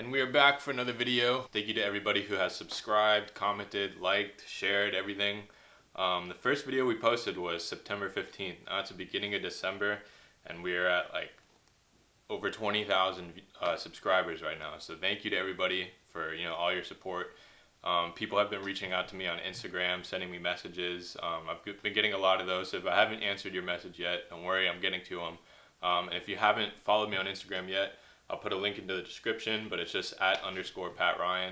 And we are back for another video. Thank you to everybody who has subscribed, commented, liked, shared, everything. The first video we posted was September 15th. Now it's the beginning of December, and we are at like over 20,000 subscribers right now. So thank you to everybody for all your support. People have been reaching out to me on Instagram, sending me messages. I've been getting a lot of those. So if I haven't answered your message yet, don't worry, I'm getting to them. And if you haven't followed me on Instagram yet, I'll put a link into the description, but it's just @_PatRyan.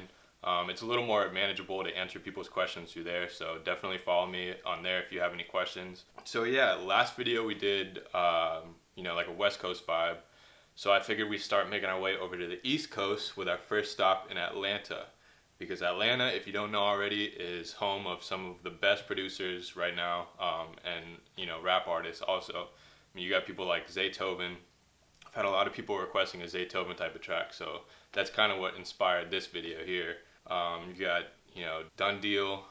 It's a little more manageable to answer people's questions through there, so definitely follow me on there if you have any questions. So yeah, last video we did, like a West Coast vibe. So I figured we'd start making our way over to the East Coast with our first stop in Atlanta. Because Atlanta, if you don't know already, is home of some of the best producers right now, and rap artists also. I mean, you got people like Zaytoven. I've had a lot of people requesting a Zaytoven type of track, so that's kind of what inspired this video here. You got, DunDeal,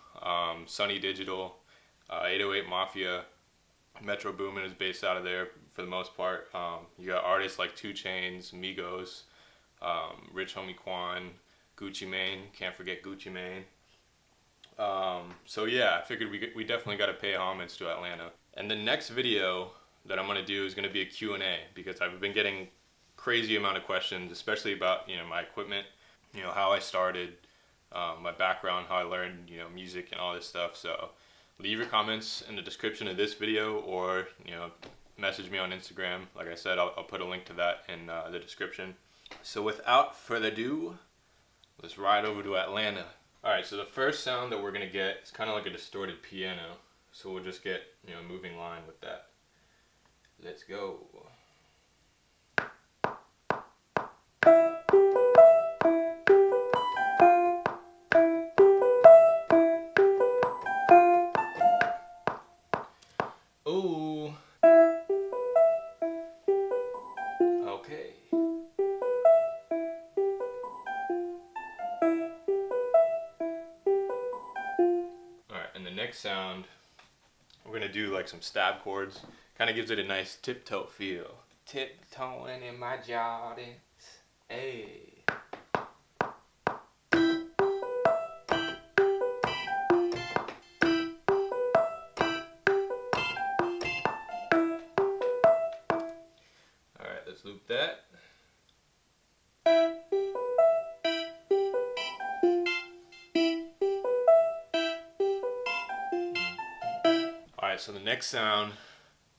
Sonny Digital, 808 Mafia, Metro Boomin is based out of there for the most part. You got artists like 2 Chainz, Migos, Rich Homie Quan, Gucci Mane, can't forget Gucci Mane. So yeah, I figured we definitely got to pay homage to Atlanta. And the next video that I'm going to do is going to be a Q&A, because I've been getting crazy amount of questions, especially about my equipment, how I started, my background, how I learned music and all this stuff. So leave your comments in the description of this video, or message me on Instagram. Like I said, I'll put a link to that in the description. So without further ado, let's ride over to Atlanta. Alright, so the first sound that we're going to get is kind of like a distorted piano. So we'll just get moving line with that. Let's go. Ooh. Okay. Alright, and the next sound, we're going to do like some stab chords. Kind of gives it a nice tiptoe feel. Tiptoeing in my Jordans. Hey. Alright, let's loop that. Alright, so the next sound,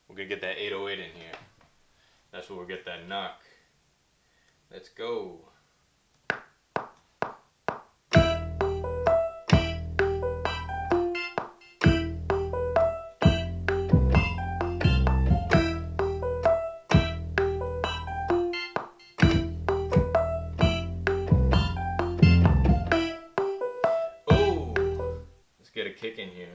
we're going to get that 808 in here. That's where we'll get that knock. Let's go. Oh, let's get a kick in here.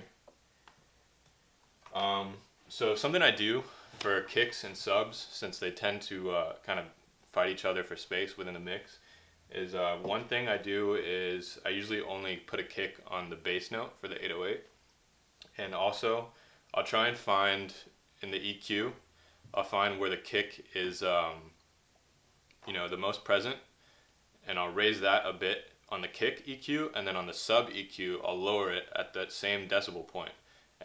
So something I do for kicks and subs, since they tend to kind of fight each other for space within the mix, is one thing I do is I usually only put a kick on the bass note for the 808. And also, I'll try and find in the EQ, I'll find where the kick is, the most present, and I'll raise that a bit on the kick EQ, and then on the sub EQ, I'll lower it at that same decibel point.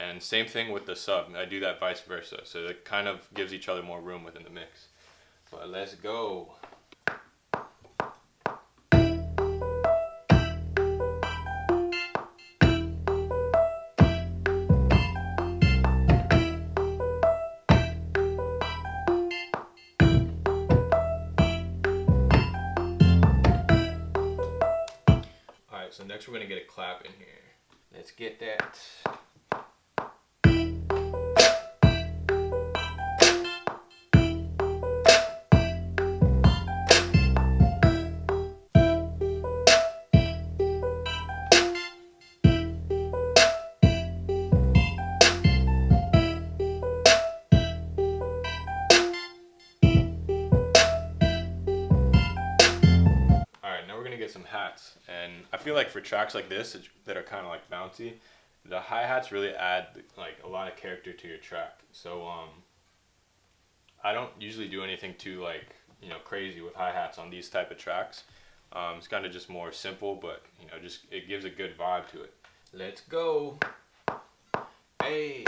And same thing with the sub, I do that vice versa, so it kind of gives each other more room within the mix. But let's go. Alright, so next we're going to get a clap in here. Let's get that. Some hats, and I feel like for tracks like this that are kind of like bouncy, the hi-hats really add like a lot of character to your track. So I don't usually do anything too like crazy with hi-hats on these type of tracks, It's kind of just more simple, but you know, just it gives a good vibe to it. Let's go. Hey.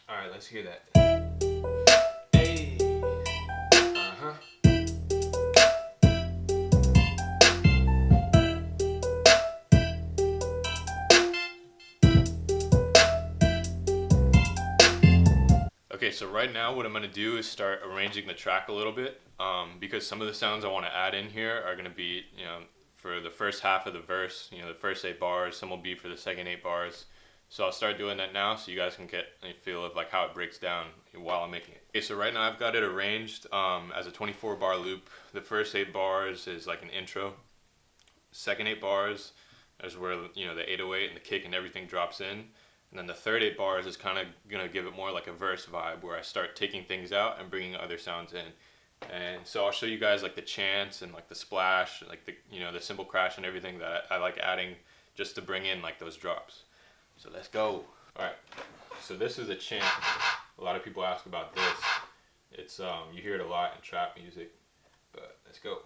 All right, let's hear that. Hey. Uh-huh. Okay, so right now what I'm going to do is start arranging the track a little bit, because some of the sounds I want to add in here are going to be, you know, for the first half of the verse, you know, the first 8 bars, some will be for the second 8 bars. So I'll start doing that now so you guys can get a feel of like how it breaks down while I'm making it. Okay, so right now I've got it arranged as a 24 bar loop. The first 8 bars is like an intro. Second 8 bars is where, you know, the 808 and the kick and everything drops in. And then the third 8 bars is kind of going to give it more like a verse vibe where I start taking things out and bringing other sounds in. And so I'll show you guys like the chants and like the splash, like the, you know, the cymbal crash and everything that I like adding just to bring in like those drops. So let's go. All right. So this is a chant. A lot of people ask about this. It's you hear it a lot in trap music, but let's go.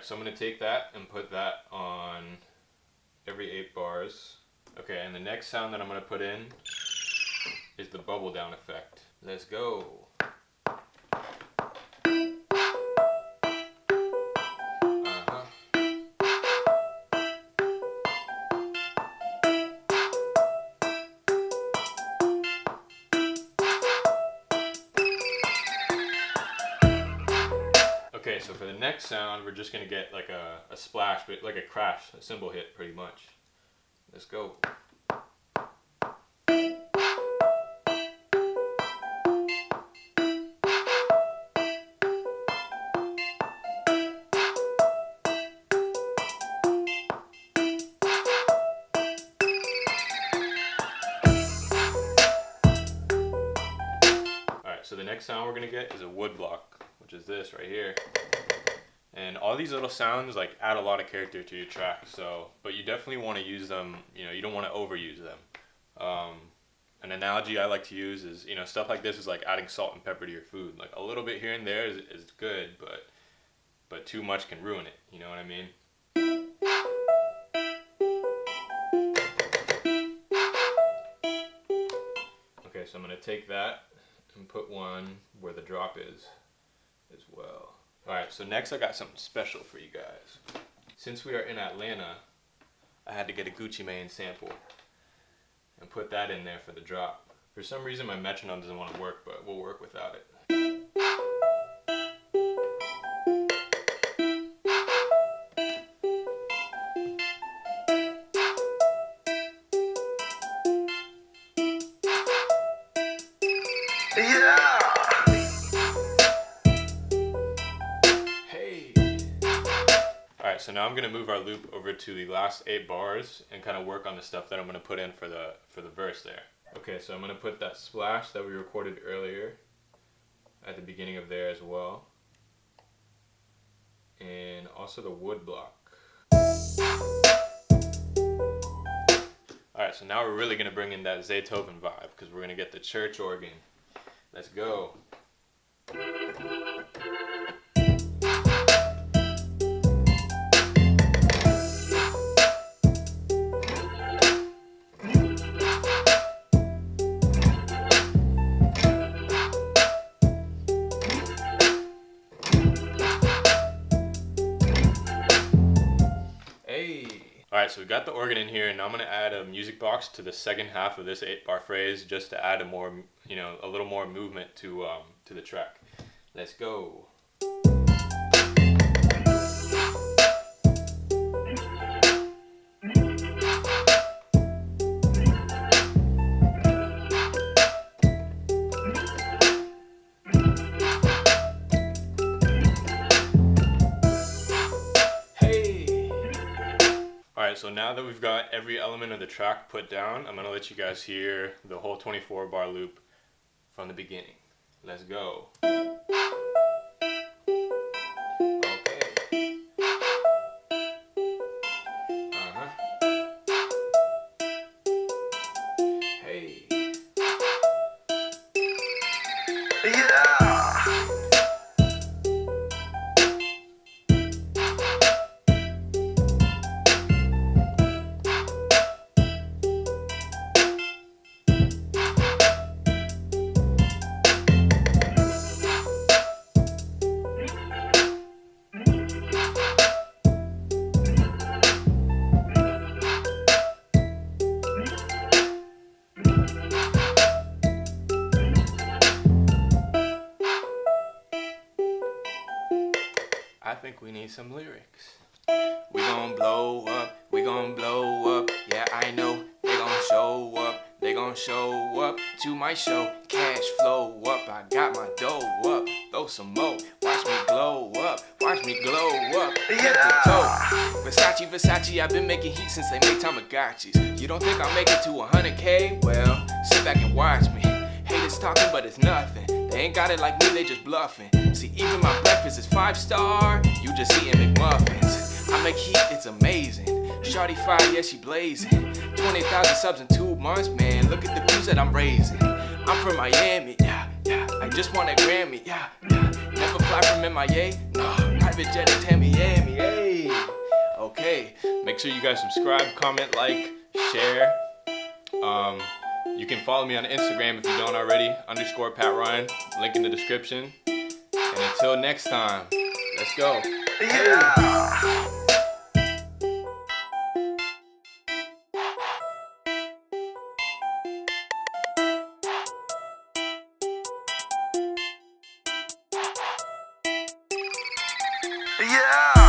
So I'm going to take that and put that on every 8 bars. Okay, and the next sound that I'm going to put in is the bubble down effect. Let's go. Okay, so for the next sound, we're just going to get like a splash, but like a crash, a cymbal hit pretty much. Let's go. Alright, so the next sound we're going to get is a wood block, which is this right here. And all these little sounds like add a lot of character to your track, so, but you definitely want to use them, you know, you don't want to overuse them. An analogy I like to use is, you know, stuff like this is like adding salt and pepper to your food. Like a little bit here and there is good, but too much can ruin it, you know what I mean? Okay, so I'm going to take that and put one where the drop is as well. Alright, so next I got something special for you guys. Since we are in Atlanta, I had to get a Gucci Mane sample and put that in there for the drop. For some reason my metronome doesn't want to work, but we'll work without it. Yeah! Alright, so now I'm going to move our loop over to the last 8 bars and kind of work on the stuff that I'm going to put in for the verse there. Okay, so I'm going to put that splash that we recorded earlier at the beginning of there as well. And also the wood block. Alright, so now we're really going to bring in that Zaytoven vibe because we're going to get the church organ. Let's go. Alright, so we got the organ in here, and now I'm going to add a music box to the second half of this 8-bar phrase just to add a more, you know, a little more movement to the track. Let's go. so now that we've got every element of the track put down, I'm gonna let you guys hear the whole 24 bar loop from the beginning. Let's go. I think we need some lyrics. We gon' blow up, we gon' blow up. Yeah, I know they gon' show up. They gon' show up to my show. Cash flow up, I got my dough up. Throw some more, watch me glow up. Watch me glow up, head to toe. Versace, Versace, I've been making heat since they made Tamagotchis. You don't think I'll make it to 100K? Well, sit back and watch me. Haters talking, but it's nothing. They ain't got it like me, they just bluffing. See, even my breakfast is 5-star. You just eating McMuffins. I make heat, it's amazing. Shawty fire, yeah, she blazing. 20,000 subs in 2 months, man. Look at the views that I'm raising. I'm from Miami, yeah, yeah. I just won a Grammy, yeah, yeah. Never fly from MIA, no. Private jet in Miami, hey. Okay, make sure you guys subscribe, comment, like, share. You can follow me on Instagram if you don't already, _PatRyan, link in the description. And until next time, let's go. Yeah. Yeah.